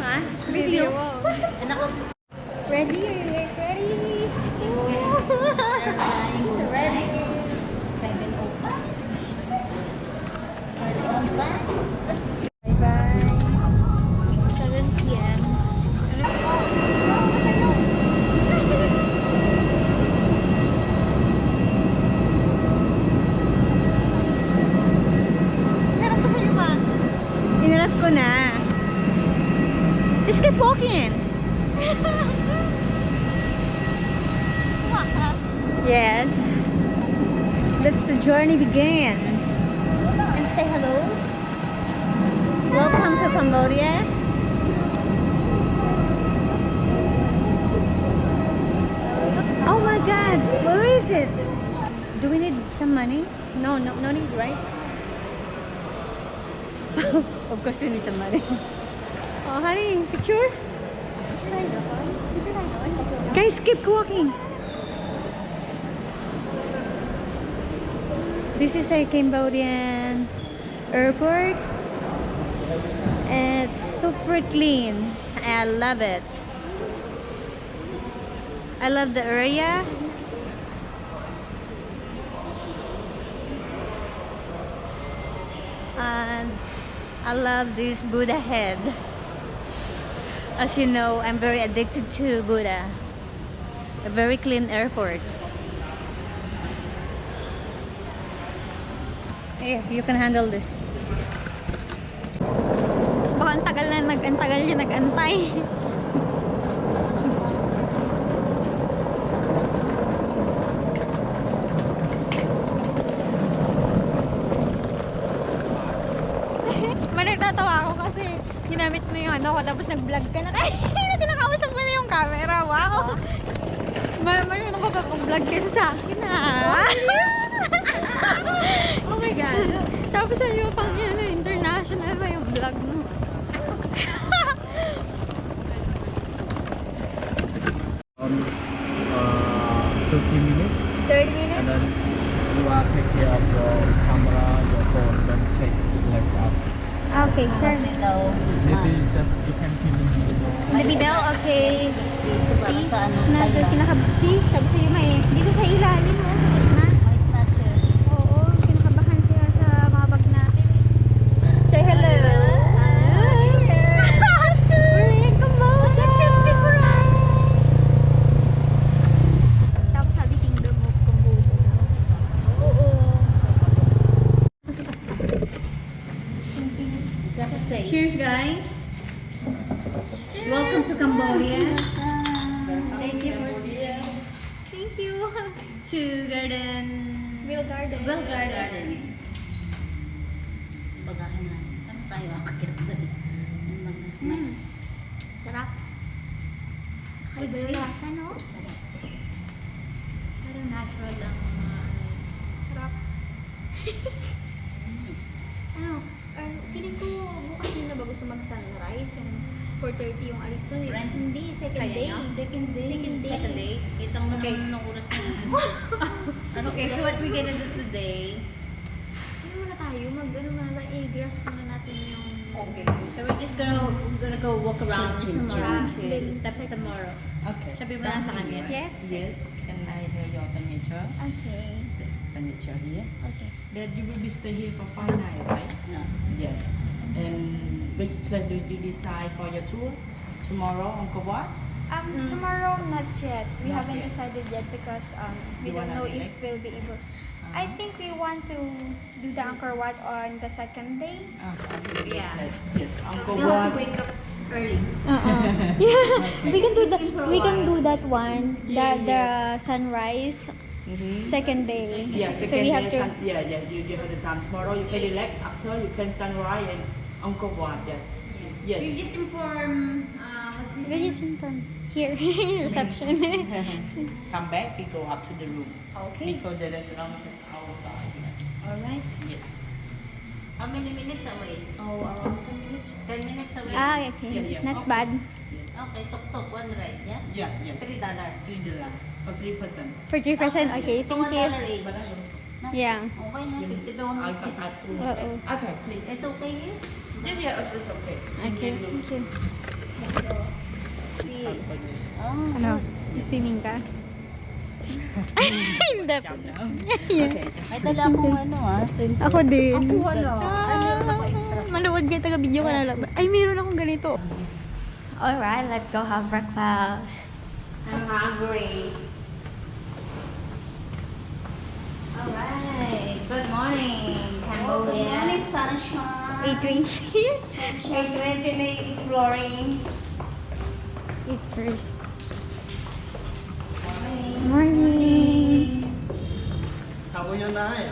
Ha? Video? Anak ko. Ready? Are you guys ready? Ready. 7:05. Early on time. Bye-bye. 7 p.m. Harap ko sa'yo ba? Hinarap ko na. Just keep walking. Wakas. Yes. That's the journey begin. And say hello. Welcome to Cambodia. Oh my God, where is it? Do we need some money? No need, right? Of course we need some money. Oh, honey, picture? Guys, keep walking. This is a Cambodian airport. It's super clean. I love it. I love the area. And I love this Buddha head. As you know, I'm very addicted to Buddha. A very clean airport. Hey, you can handle this. Baka antagal niya nag-antay. Nagtatawa ako kasi ginamit mo yung ano ko tapos nag-vlog ka na. Ay, kinakausap mo na yung camera. Wow! Marunong ka pa pag-vlog kasi sa akin Oh my God. Tapos sa'yo pang yan, international pa yung vlog mo. 30 minutes 30 minutes? and then you are take care of your camera, your phone, then take like up. Okay, sir. Maybe just you can film the video. Maybe daw, okay. Para See? sa ano, See? Sabi sa'yo may, dito sa ilalim mo, sa gitna. may snatcher. Oo, kinakabahan sila sa mga bag natin. Say hello. Hi! We're in Cambodia! Tapos sabi Kingdom of Cambodia daw. Oo. Dapat say. Cheers, guys. Welcome to Cambodia. Thank you for Thank you. To Garden. Will Garden. Will Garden. Bagahin na. Ano tayo akakit na? Sarap. Kakaiba yung lasa, no? Parang natural lang. Sarap. Ano? Feeling ko bukas yun na ba gusto mag-sunrise? Yung 4:30 yung alis to. Rent? Hindi, second day. Second day. Second day. Kita mo Okay. naman nung oras na. Okay, so what we gonna do today? Ano muna tayo? Mag-ano muna tayo? I-grass muna natin yung... Okay. So we're just gonna go walk around Chill, chill, tomorrow. chill. Then tapos tomorrow. Okay. Sabi mo lang sa kanya. Yes? Yes. Can I have your signature? Okay. Yes, signature here. Okay. That you will be stay here for 5 nights, right? Yes. And which place do you decide for your tour? Tomorrow, Angkor Wat? Tomorrow, not yet. We Not haven't yet. decided yet because we You don't wanna know be if late? we'll be able. I think we want to do the Angkor Wat on the second day. Yeah. Yes, Angkor You have Wat. to wake up early. Yeah, we can do that. Sleeping for a We can while. do that one. The sunrise Mm-hmm. second day. Yeah, So we have to. you have the time tomorrow. You can relax after you can sunrise and Angkor Wat. Yes. Yes. You just inform what's his We name? just inform here reception. Come back. We go up to the room. Okay. Because the restaurant is outside. Alright. Yes. How many minutes away? Oh, around 10 minutes. 10 minutes away? Okay, Yeah, yeah. not bad. Okay, tuk-tuk, one ride, yeah? Yeah, yeah. $3. $3 for 3%. For 3%, okay, So thank you. $1 each. Yeah. Okay na, 50 daw ang I ticket. can add. Oo. Okay, please. It's okay here? Yeah, it's okay. Okay, You can look. thank you. Ano? Swimming ka? Hindi po. May dala akong ano swimsuit. Ako din. Ay, meron ako extra. Manood kayo, taga-video ka na lang. Ay, meron akong ganito. Alright, let's go have breakfast. I'm hungry. Alright. Good morning, Cambodia. sunshine. 8:20. 8:20 na exploring. Eat first. Morning. How was your night?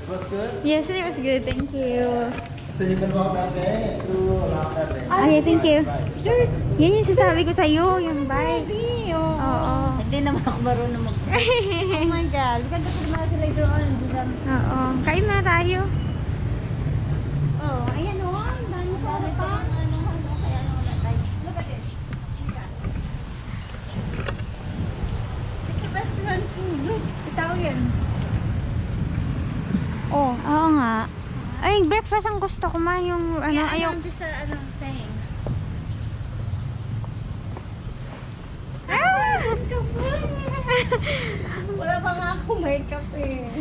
It was good? Yes, it was good. Thank you. So you can walk that way through around that way. Okay, thank you. Right. Yan yung sasabi ko sa'yo, yung bike. Oo. Hindi naman ako marunong mag- Oh my God. Ganda ko naman sila doon. Oo. Kain na tayo. Oh, ayan o. Ang dami sa harapan. Look at this. It's a restaurant too. Look, Italian. Oh. Oo nga. Ay, breakfast ang gusto ko man. Yung ano, ayaw. I'm just saying. Ah! Wala pa nga akong makeup eh.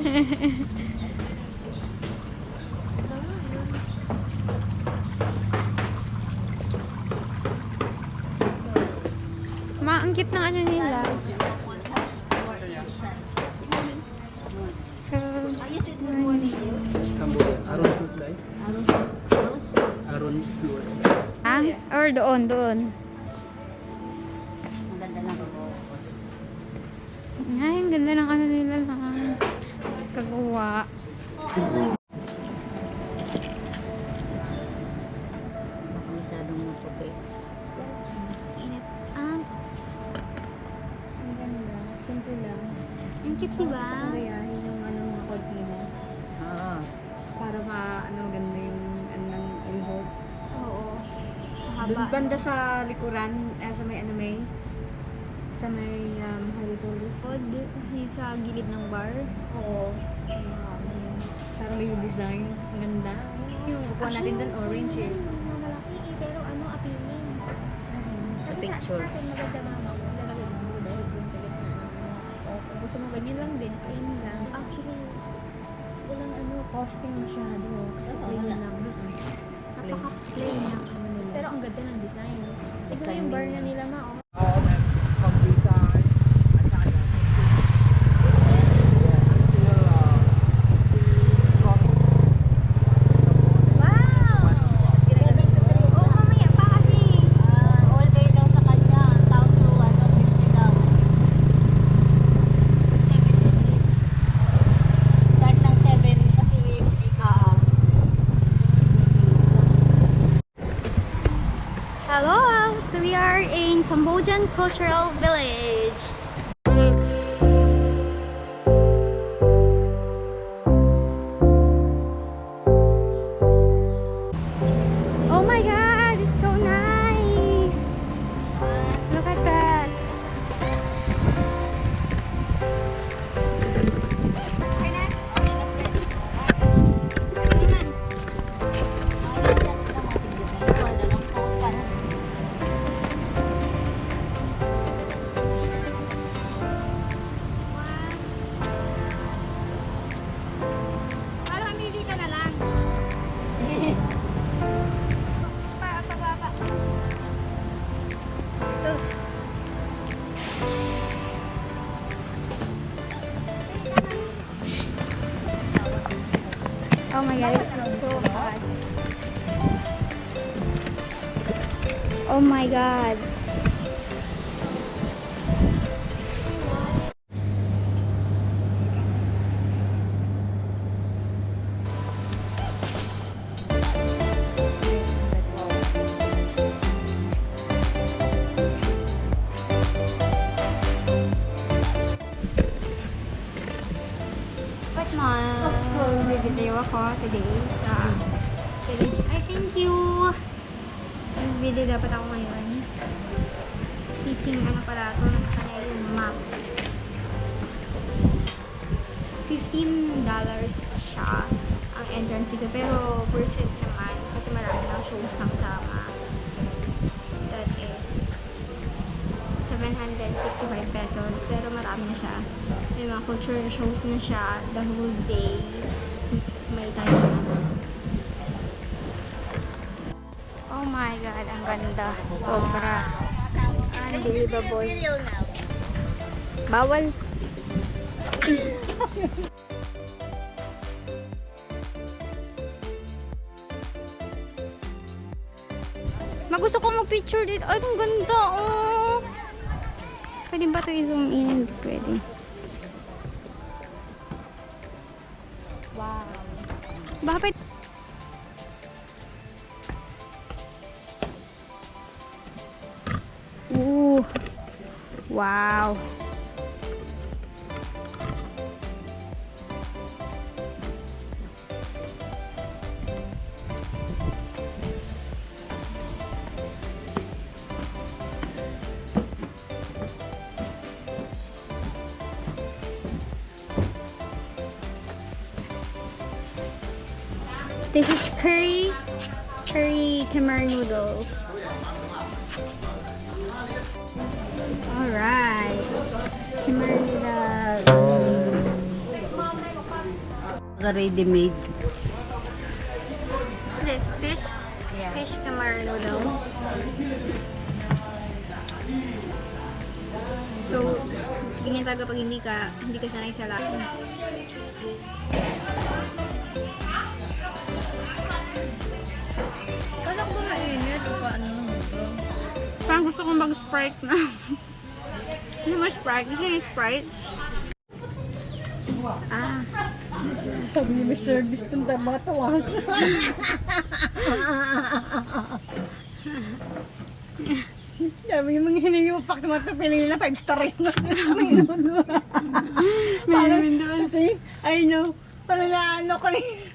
Ang cute ng ano nila. Ayos it in the morning. Cambodia. Arun Suslay. Arun Suslay. Or doon. Ang ganda ng ako. Ay, ang ganda ng ano nila. Kagawa. Baka masyadong maputi. Init. Ang ganda. Simple lang. Ang cute, diba? Gayahin yung anong mga konti mo. Ah. Para ganda yung resort. Oo. Doon banda sa likuran, sa may sa may Harry Polis. Sa gilid ng bar. Oo. Parang yung design. Ang ganda. Yung kukuha natin doon, orange eh. Malaki pero ano, appealing. The picture. Sa akin maganda mama ko. Lalagyan mo dahil dun sa gitna. Kung gusto mo ganyan lang din, plain lang. Actually, walang ano, costing masyado. Kasi plain wala. lang. Napaka-plain lang ano nila. Pero ang ganda ng design. Tignan mo yung bar na nila ma. Oh. Wow! Oo, mamaya pa kasi. All day daw sa kanya. Tao to 50 daw. 73. Start ng 7 kasi Hello! So we are in Cambodian Cultural Village. Oh my God! It's so nice! Look at that! Parang mamili ka na lang. Pababa. Ito. Oh my God, it's so hot. Oh my God. But may video ako today sa village. Ay, thank you! May video dapat ako ngayon. Speaking ano pala ito, nasa kanya yung map. $15 siya ang entrance dito. Pero worth it naman kasi marami ng shows na kasama. 765 pesos. Pero marami na siya. May mga culture shows na siya. The whole day. May time na. Oh my God, ang ganda. Sobra. Unbelievable. Bawal. Magusto ko mag-picture dito. Ay, ang ganda, oh. Pwede ba ito i-zoom in? Hindi pwede. Wow. Bakit? Ooh. Wow. This is curry khmer noodles. Alright. Khmer noodles. Ready-made. This fish? Yeah. Fish khmer noodles. So, ganyan talaga pag hindi ka sanay sa lahat. Kala ko ba mainit o ano? Parang gusto kong mag-Sprite na. Ano mo Sprite? Gusto niyo Sprite? Ah. Sabi ni may service itong mga tawas. Sabi yung mga hiningi mo pak naman ito, pinili na 5 star yun. Parang, kasi, I know, parang naano ko rin.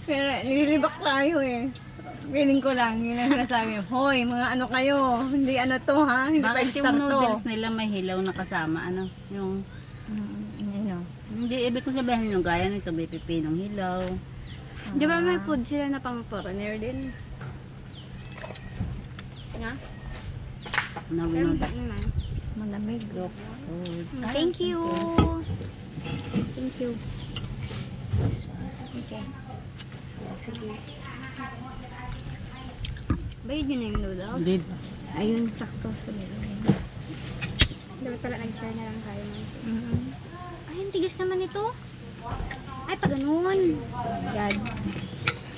Pero nililibak tayo eh. Feeling ko lang, yun ang sinasabi. Hoy, mga ano kayo, hindi ano to ha, hindi 5 Bakit star yung to. noodles nila may hilaw na kasama? Ano? Yung... Hindi, ibig ko sabihin yung gaya nito, may pipinong hilaw. Di ba may food sila na pang foreigner din? Nga? Nawinod. Naman. Malamig. Thank you. Thank you. Okay. Sige. Bayad yun na yung noodles? Did. Ayun, sakto. Dapat pala nag-share na lang tayo. Ay, ang tigas naman ito. Ay, pa ganun. God.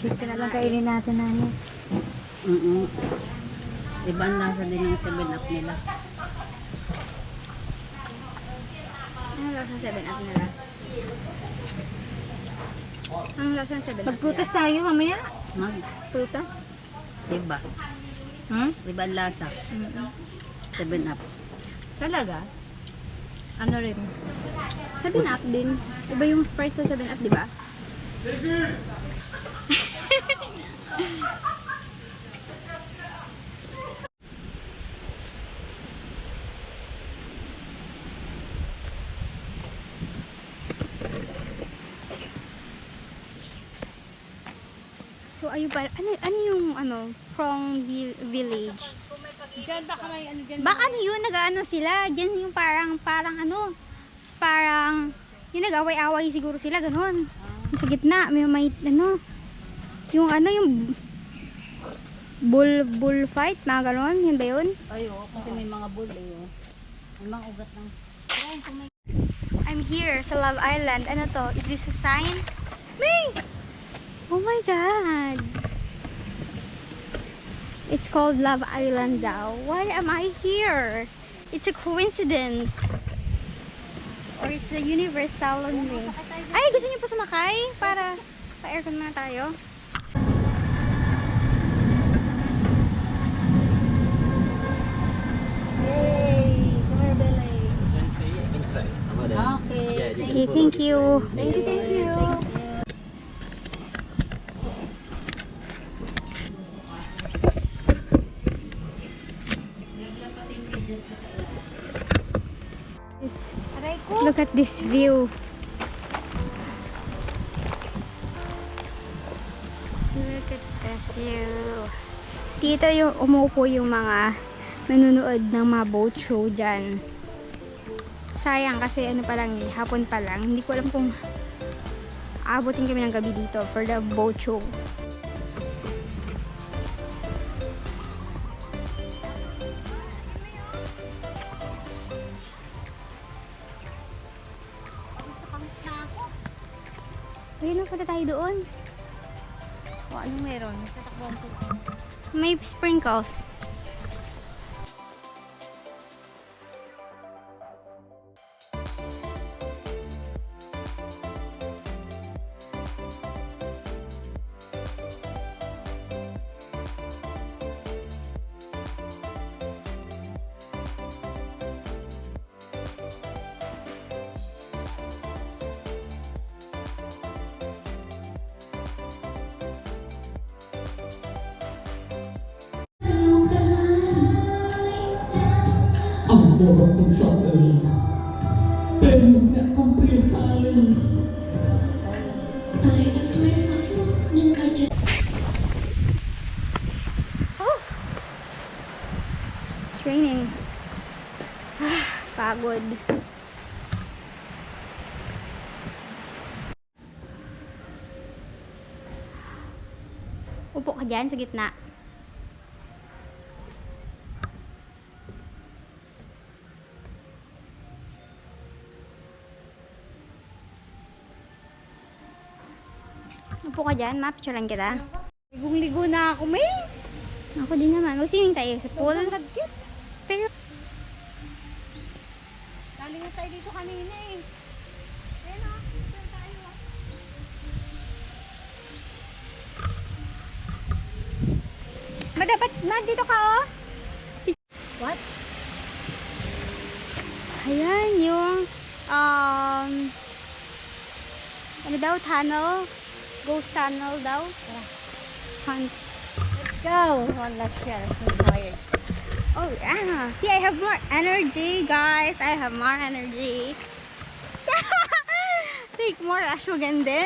Shit ka na lang kainin natin na yun. Iba ang lasa din ng 7-Up nila. Ano lasa ng 7-Up nila? Ang lasa ng 7-Up Magprutas tayo mamaya. Mag, Prutas? iba. Iba ang lasa. 7-Up. Talaga? Ano rin? 7-Up din. Iba yung Sprite sa 7-Up, di ba? So, ayun pa. Ano yung Prong Village? Diyan baka may ano dyan. Baka ano yun, nag-ano sila. Diyan yung parang yung nag-away-away siguro sila, ganun. Sa gitna, may yung bull fight, mga ganun, yun ba yun? Ay, oo, kasi may mga bull eh. Oh. May mga ugat ng... I'm here sa Love Island. Ano to? Is this a sign? May! Oh my God! It's called Love Island daw. Why am I here? It's a coincidence. Or it's the universe telling me. Ay, gusto niyo po sumakay? Para pa-aircon na tayo. Okay. Okay, thank you. Thank you. Look at this view. Look at this view. Dito yung umuupo yung mga nanonood ng mga boat show dyan. Sayang kasi ano pa lang eh, hapon pa lang. Hindi ko alam kung aabutin kami ng gabi dito for the boat show. Ayun na, punta tayo doon. O, anong meron? Tatakbuhan ko. May sprinkles. Ang mga kong sa'kinเป็นนักคงเปลี่ยนไป It's raining. Pagod. Upo ka dyan sa gitna. Upo ka dyan, ma. Picturean kita. Ligong-ligo na ako, may. Ako din naman. Mag-swimming tayo sa pool. Pero, Galing na tayo dito kanina eh. Ayun o, saan tayo ah? dapat nandito ka, oh. What? Ayan, yung, ano daw, tunnel. Ghost tunnel daw. Hunt. Let's go! One last shot. I'm so tired. Oh, yeah. See, I have more energy, guys. I have more energy. Take more ashwagandha.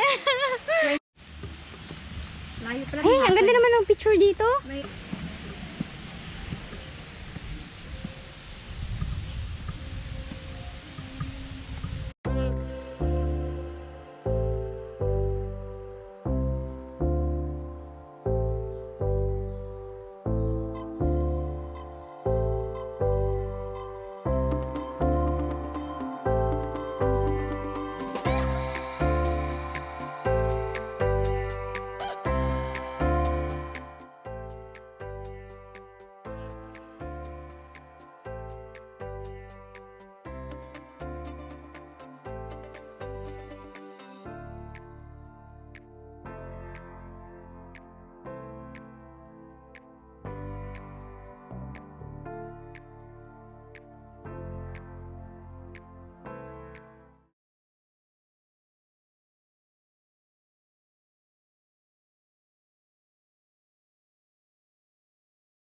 Layo pala. Hey, ang ganda naman ng picture dito. May